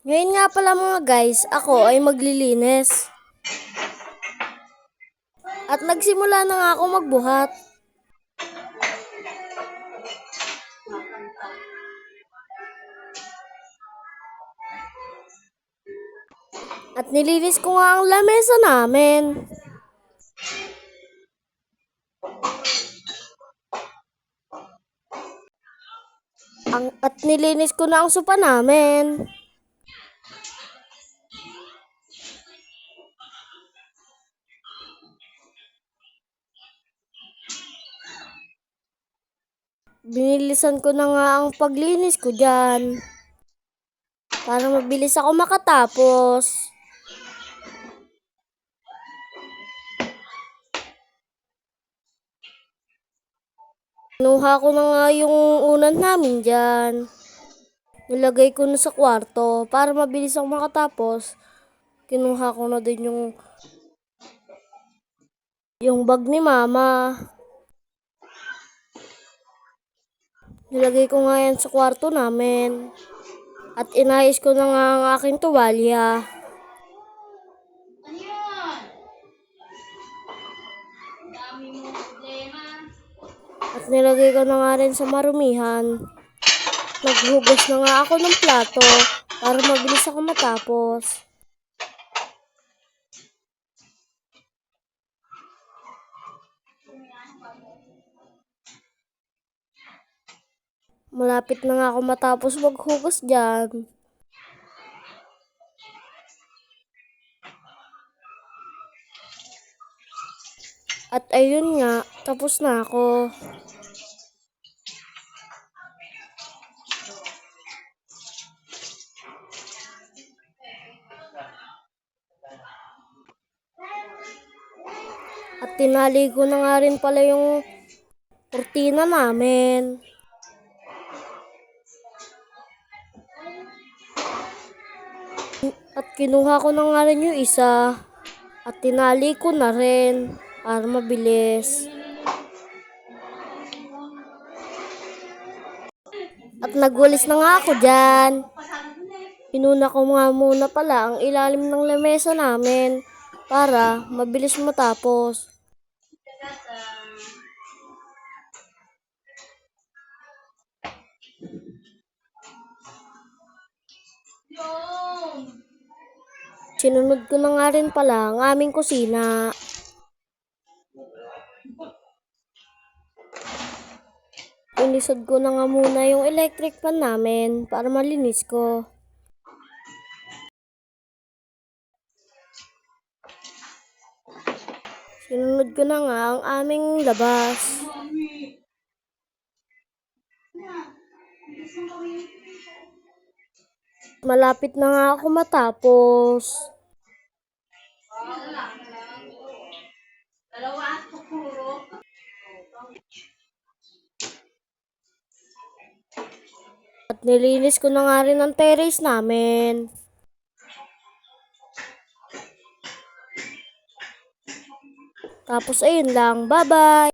Ngayon nga pala mga guys, ako ay maglilinis. At nagsimula na nga ako magbuhat. At nilinis ko nga ang lamesa namin. At nilinis ko na ang sopa namin. Binilisan ko na nga ang paglinis ko dyan. Para mabilis ako makatapos. Kinuha ko na nga yung unan namin dyan. Nilagay ko na sa kwarto para mabilis ako makatapos. Kinuha ko na din yung bag ni mama. Nilagay ko nga yan sa kwarto namin. At inayos ko na nga ang aking tuwalya. At nilagay ko na nga rin sa marumihan. Naghugas na nga ako ng plato para mabilis ako matapos. Malapit na nga ako matapos maghugas dyan. At ayun nga, tapos na ako. At tinali ko na nga rin pala yung kurtina namin. At kinuha ko na nga rin yung isa. At tinali ko na rin para mabilis. At nagwalis na nga ako dyan. Inuna ko nga muna pala ang ilalim ng lamesa namin para mabilis matapos. Sinunod ko na nga rin pala ang aming kusina. Inisod ko na nga muna yung electric fan namin para malinis ko. Sinunod ko na nga ang aming labas. Malapit na nga ako matapos. At nilinis ko na nga rin ang terrace namin. Tapos ayun lang, bye-bye!